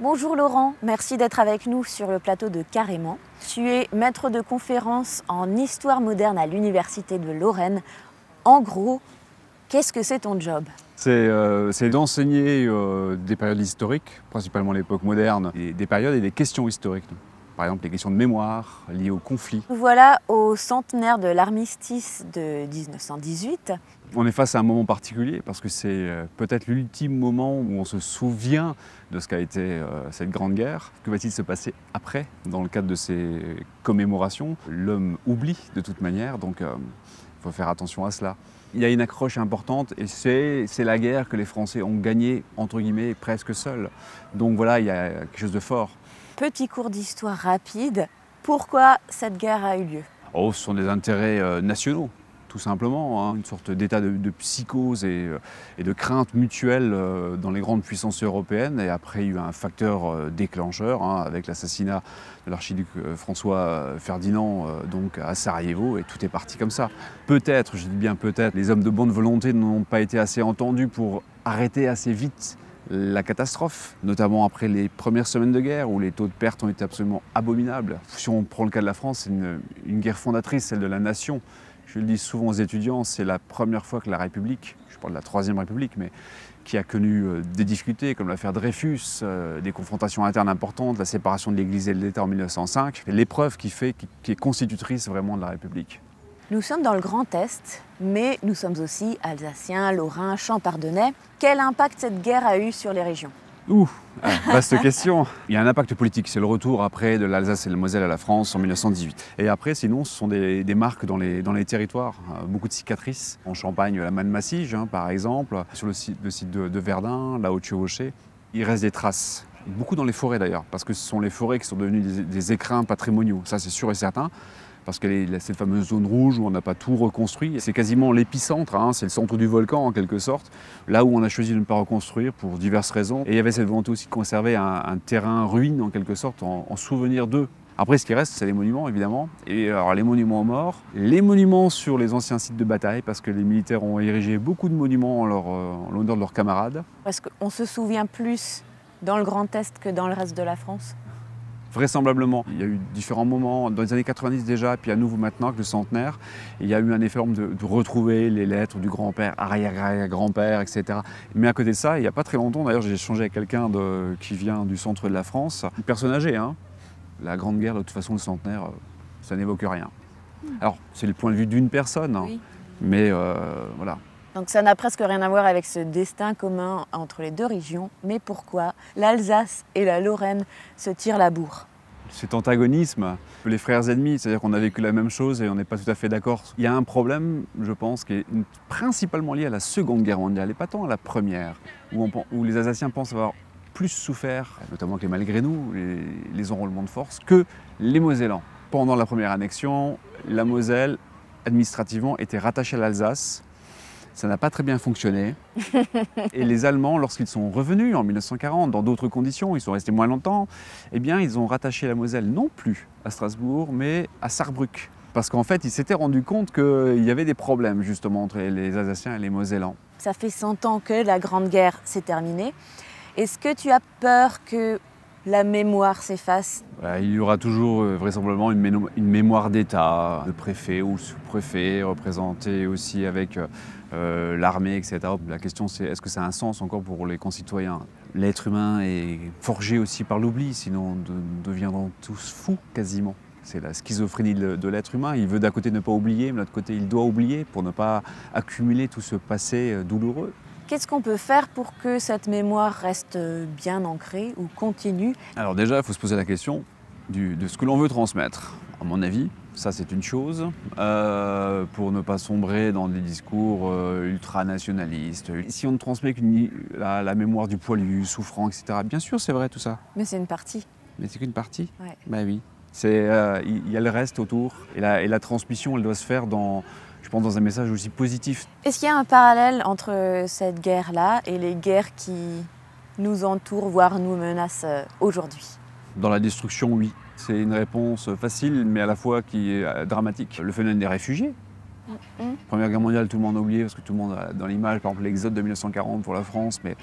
Bonjour Laurent, merci d'être avec nous sur le plateau de Carrément. Tu es maître de conférence en histoire moderne à l'Université de Lorraine. En gros, qu'est-ce que c'est ton job? C'est d'enseigner des périodes historiques, principalement l'époque moderne, et des périodes et des questions historiques. Par exemple, les questions de mémoire liées au conflit. Nous voilà au centenaire de l'armistice de 1918. On est face à un moment particulier parce que c'est peut-être l'ultime moment où on se souvient de ce qu'a été cette grande guerre. Que va-t-il se passer après, dans le cadre de ces commémorations? L'homme oublie de toute manière, donc il faut faire attention à cela. Il y a une accroche importante et c'est la guerre que les Français ont gagnée, entre guillemets, presque seuls. Donc voilà, il y a quelque chose de fort. Petit cours d'histoire rapide. Pourquoi cette guerre a eu lieu? Oh, ce sont des intérêts nationaux, tout simplement, hein. Une sorte d'état de psychose et de crainte mutuelle dans les grandes puissances européennes. Et après, il y a eu un facteur déclencheur hein, avec l'assassinat de l'archiduc François Ferdinand donc à Sarajevo, et tout est parti comme ça. Peut-être, je dis bien peut-être, les hommes de bonne volonté n'ont pas été assez entendus pour arrêter assez vite la catastrophe, notamment après les premières semaines de guerre où les taux de perte ont été absolument abominables. Si on prend le cas de la France, c'est une guerre fondatrice, celle de la nation. Je le dis souvent aux étudiants, c'est la première fois que la République, je parle de la Troisième République, mais qui a connu des difficultés comme l'affaire Dreyfus, des confrontations internes importantes, la séparation de l'Église et de l'État en 1905, l'épreuve qui est constitutrice vraiment de la République. Nous sommes dans le Grand Est, mais nous sommes aussi Alsaciens, Lorrains, Champardonnais. Quel impact cette guerre a eu sur les régions? Vaste question. Il y a un impact politique, c'est le retour après de l'Alsace et la Moselle à la France en 1918. Et après, sinon, ce sont des marques dans les territoires, beaucoup de cicatrices. En Champagne, la Manne-Massige, hein, par exemple, sur le site de Verdun, la Haute-Chevauchée. Il reste des traces, beaucoup dans les forêts d'ailleurs, parce que ce sont les forêts qui sont devenues des écrins patrimoniaux, ça c'est sûr et certain. Parce qu'il y a cette fameuse zone rouge où on n'a pas tout reconstruit. C'est quasiment l'épicentre, hein, c'est le centre du volcan en quelque sorte, là où on a choisi de ne pas reconstruire pour diverses raisons. Et il y avait cette volonté aussi de conserver un terrain ruine en quelque sorte, en souvenir d'eux. Après, ce qui reste, c'est les monuments évidemment. Et alors les monuments aux morts, les monuments sur les anciens sites de bataille, parce que les militaires ont érigé beaucoup de monuments en l'honneur de leurs camarades. Est-ce qu'on se souvient plus dans le Grand Est que dans le reste de la France? Vraisemblablement. Il y a eu différents moments, dans les années 90 déjà, puis à nouveau maintenant avec le centenaire, il y a eu un effort de retrouver les lettres du grand-père, arrière-grand-père, etc. Mais à côté de ça, il n'y a pas très longtemps, d'ailleurs j'ai échangé avec quelqu'un qui vient du centre de la France, une personne âgée, hein. La Grande Guerre, de toute façon, le centenaire, ça n'évoque rien. Alors, c'est le point de vue d'une personne, hein, Oui. Mais voilà. Donc ça n'a presque rien à voir avec ce destin commun entre les deux régions. Mais pourquoi l'Alsace et la Lorraine se tirent la bourre? Cet antagonisme, les frères ennemis, c'est-à-dire qu'on a vécu la même chose et on n'est pas tout à fait d'accord. Il y a un problème, je pense, qui est principalement lié à la Seconde Guerre mondiale et pas tant à la Première, où les Alsaciens pensent avoir plus souffert, notamment que les malgré nous, les enrôlements de force, que les Mosellans. Pendant la première annexion, la Moselle, administrativement, était rattachée à l'Alsace. Ça n'a pas très bien fonctionné. Et les Allemands, lorsqu'ils sont revenus en 1940, dans d'autres conditions, ils sont restés moins longtemps, eh bien, ils ont rattaché la Moselle non plus à Strasbourg, mais à Sarrebruck. Parce qu'en fait, ils s'étaient rendus compte qu'il y avait des problèmes, justement, entre les Alsaciens et les Mosellans. Ça fait 100 ans que la Grande Guerre s'est terminée. Est-ce que tu as peur que la mémoire s'efface? Il y aura toujours vraisemblablement une mémoire d'État, le préfet ou le sous-préfet, représenté aussi avec l'armée, etc. La question c'est est-ce que ça a un sens encore pour les concitoyens? L'être humain est forgé aussi par l'oubli, sinon nous deviendrons tous fous quasiment. C'est la schizophrénie de l'être humain. Il veut d'un côté ne pas oublier, mais de l'autre côté il doit oublier pour ne pas accumuler tout ce passé douloureux. Qu'est-ce qu'on peut faire pour que cette mémoire reste bien ancrée ou continue? Alors déjà, il faut se poser la question de ce que l'on veut transmettre. À mon avis, ça c'est une chose, pour ne pas sombrer dans des discours ultranationalistes. Si on ne transmet que la mémoire du poilu, souffrant, etc., bien sûr c'est vrai tout ça. Mais c'est une partie. Mais c'est qu'une partie? Ouais. Ben oui. Il y a le reste autour. Et la transmission, elle doit se faire je pense, dans un message aussi positif. Est-ce qu'il y a un parallèle entre cette guerre-là et les guerres qui nous entourent, voire nous menacent aujourd'hui? Dans la destruction, oui. C'est une réponse facile, mais à la fois qui est dramatique. Le phénomène des réfugiés. Première Guerre mondiale, tout le monde a oublié parce que tout le monde a dans l'image, par exemple l'exode de 1940 pour la France, mais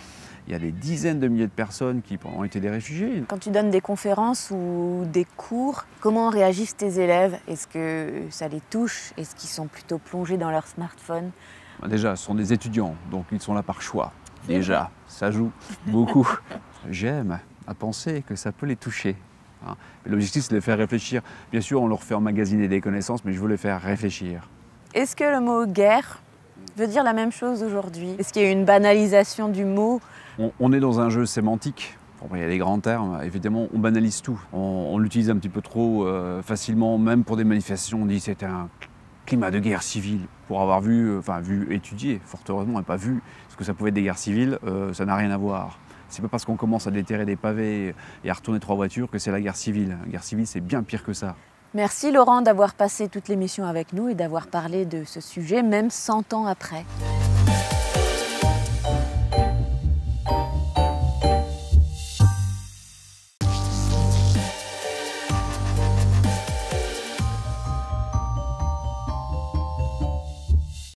il y a des dizaines de milliers de personnes qui ont été des réfugiés. Quand tu donnes des conférences ou des cours, comment réagissent tes élèves? Est-ce que ça les touche? Est-ce qu'ils sont plutôt plongés dans leur smartphone? Déjà, ce sont des étudiants, donc ils sont là par choix. Déjà, ça joue beaucoup. J'aime à penser que ça peut les toucher. Mais l'objectif, c'est de les faire réfléchir. Bien sûr, on leur fait emmagasiner des connaissances, mais je veux les faire réfléchir. Est-ce que le mot guerre veut dire la même chose aujourd'hui? Est-ce qu'il y a une banalisation du mot? On est dans un jeu sémantique. Bon, il y a des grands termes, évidemment, on banalise tout. On l'utilise un petit peu trop facilement, même pour des manifestations. On dit que c'est un climat de guerre civile. Pour avoir vu, étudié, fort heureusement, et pas vu ce que ça pouvait être des guerres civiles, ça n'a rien à voir. C'est pas parce qu'on commence à déterrer des pavés et à retourner 3 voitures que c'est la guerre civile. La guerre civile, c'est bien pire que ça. Merci Laurent d'avoir passé toute l'émission avec nous et d'avoir parlé de ce sujet, même 100 ans après.